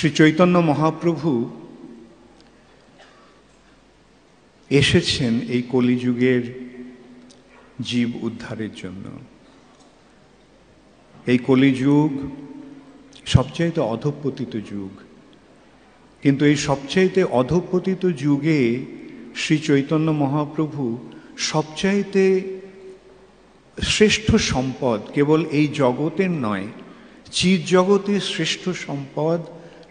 শ্রী চৈতন্য মহাপ্রভু এসেছেন এই কলিযুগের জীব উদ্ধারের জন্য। এই কলিযুগ সবচাইতে অধঃপতিত যুগ, কিন্তু এই সবচাইতে অধঃপতিত যুগে শ্রী চৈতন্য মহাপ্রভু সবচাইতে শ্রেষ্ঠ সম্পদ, কেবল এই জগতের নয়, চির জগতের শ্রেষ্ঠ সম্পদ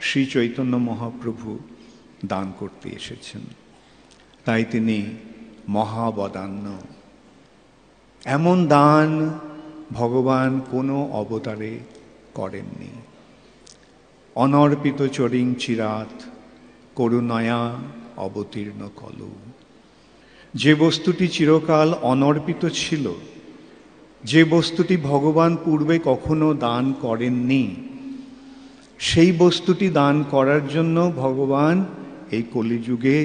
শ্রী চৈতন্য মহাপ্রভু দান করতে এসেছেন। তাই তিনি মহাবদান্য। এমন দান ভগবান কোনো অবতারে করেননি। অনর্পিত চরিং চিরাত করুণয়া অবতীর্ণ কলু। যে বস্তুটি চিরকাল অনর্পিত ছিল, যে বস্তুটি ভগবান পূর্বে কখনো দান করেননি, সেই বস্তুটি দান করার জন্য ভগবান এই কলিযুগে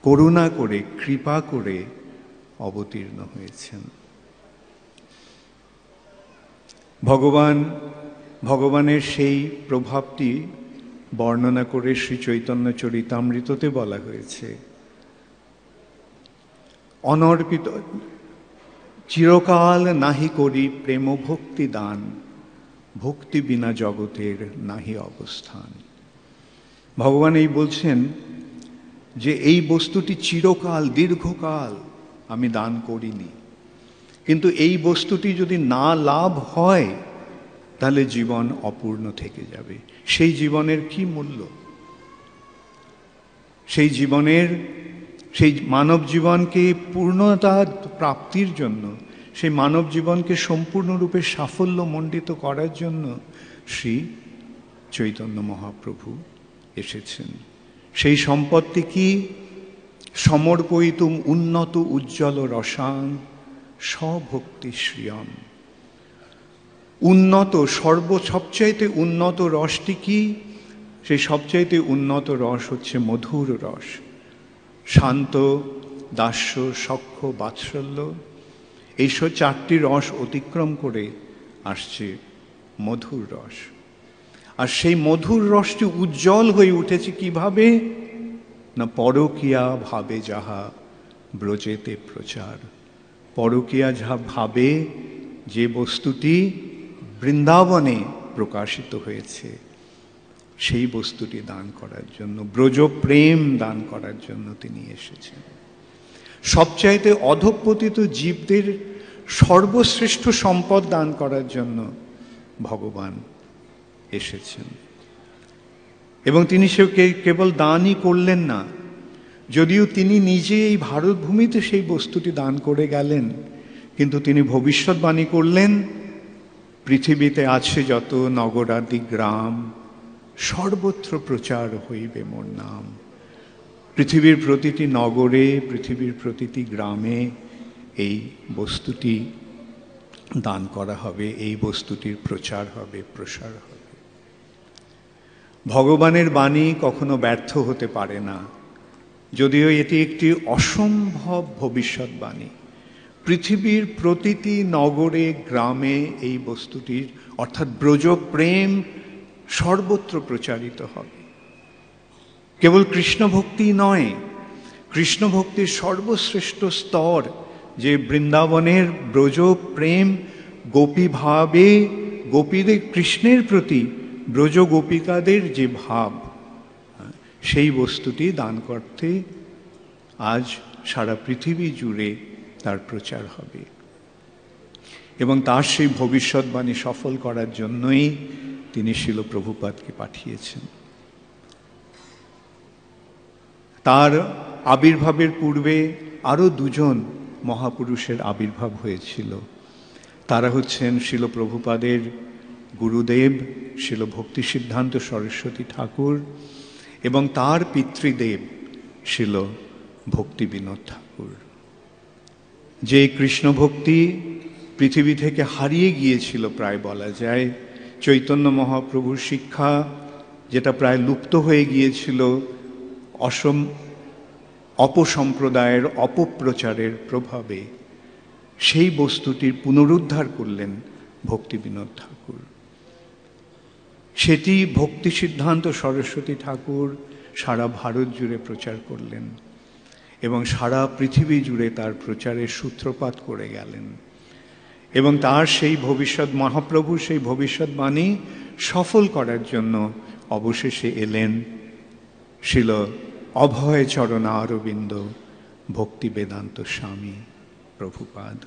করুণা করে, কৃপা করে অবতীর্ণ হয়েছেন। ভগবানের সেই প্রভাবটি বর্ণনা করে শ্রী চৈতন্য চরিতামৃততে বলা হয়েছে, অনর্পিত চিরকাল নাহি করি প্রেম ভক্তি দান, ভক্তি বিনা জগতের নাহি অবস্থান। ভগবান এই বলছেন যে এই বস্তুটি চিরকাল, দীর্ঘকাল আমি দান করিনি, কিন্তু এই বস্তুটি যদি না লাভ হয় তাহলে জীবন অপূর্ণ থেকে যাবে। সেই জীবনের কি মূল্য? সেই মানব জীবনকে পূর্ণতা প্রাপ্তির জন্য, সেই মানব জীবনকে সম্পূর্ণরূপে সাফল্যমণ্ডিত করার জন্য শ্রী চৈতন্য মহাপ্রভু এসেছেন। সেই সম্পদটি কি? সমর্পয়িতুম উন্নত উজ্জ্বল রসাং স্বভক্তি শ্রিয়ম। উন্নত, সবচাইতে উন্নত রসটি কি? সেই সবচাইতে উন্নত রস হচ্ছে মধুর রস। শান্ত, দাস্য, সখ্য, বাৎসল্য, এইসব চারটি রস অতিক্রম করে আসছে মধুর রস। আর সেই মধুর রসটি উজ্জ্বল হয়ে উঠেছে কিভাবে? না পরকীয়া ভাবে যাহা ব্রজেতে প্রচার। পরকীয়া যা ভাবে, যে বস্তুটি বৃন্দাবনে প্রকাশিত হয়েছে, সেই বস্তুটি দান করার জন্য, ব্রজ প্রেম দান করার জন্য তিনি এসেছেন। সবচাইতে অধঃপতিত জীবদের সর্বশ্রেষ্ঠ সম্পদ দান করার জন্য ভগবান এসেছেন। এবং তিনি সে কেবল দানই করলেন না, যদিও তিনি নিজে এই ভারতভূমিতে সেই বস্তুটি দান করে গেলেন, কিন্তু তিনি ভবিষ্যৎবাণী করলেন, পৃথিবীতে আছে যত নগরাদি গ্রাম, সর্বত্র প্রচার হইবে মোর নাম। পৃথিবীর প্রতিটি নগরে, পৃথিবীর প্রতিটি গ্রামে এই বস্তুটি দান করা হবে, এই বস্তুটির প্রচার হবে, প্রসার হবে। ভগবানের বাণী কখনো ব্যর্থ হতে পারে না, যদিও এটি একটি অসম্ভব ভবিষ্যৎবাণী। পৃথিবীর প্রতিটি নগরে, গ্রামে এই বস্তুটির অর্থাৎ ব্রজ প্রেম সর্বত্র প্রচারিত হবে। কেবল কৃষ্ণ ভক্তি নয়, কৃষ্ণ ভক্তির সর্বশ্রেষ্ঠ স্তর যে বৃন্দাবনের ব্রজ প্রেম, গোপী ভাবে, গোপীদের কৃষ্ণের প্রতি ব্রজ গোপিকাদের যে ভাব, সেই বস্তুটি দান করতে আজ সারা পৃথিবী জুড়ে তার প্রচার হবে। এবং তার সেই ভবিষ্যৎবাণী সফল করার জন্যই তিনি শিল প্রভুপাদকে পাঠিয়েছেন। তার আবির্ভাবের পূর্বে আরও দুজন মহাপুরুষের আবির্ভাব হয়েছিল। তারা হচ্ছেন শিল প্রভুপাদের গুরুদেব শিল ভক্তি সিদ্ধান্ত সরস্বতী ঠাকুর এবং তার পিতৃদেব শিল ভক্তি বিনোদ ঠাকুর। যে কৃষ্ণ ভক্তি পৃথিবী থেকে হারিয়ে গিয়েছিল প্রায় বলা যায়, চৈতন্য মহাপ্রভুর শিক্ষা যেটা প্রায় লুপ্ত হয়ে গিয়েছিল অপসম্প্রদায়ের অপপ্রচারের প্রভাবে, সেই বস্তুটির পুনরুদ্ধার করলেন ভক্তি বিনোদ ঠাকুর। সেটি ভক্তি সিদ্ধান্ত সরস্বতী ঠাকুর সারা ভারত জুড়ে প্রচার করলেন এবং সারা পৃথিবী জুড়ে তার প্রচারের সূত্রপাত করে গেলেন। এবং তার সেই ভবিষ্যৎ, মহাপ্রভু সেই ভবিষ্যৎবাণী সফল করার জন্য অবশেষে এলেন শিল অভয় চরণারবিন্দ ভক্তি বেদান্ত স্বামী প্রভুপাদ।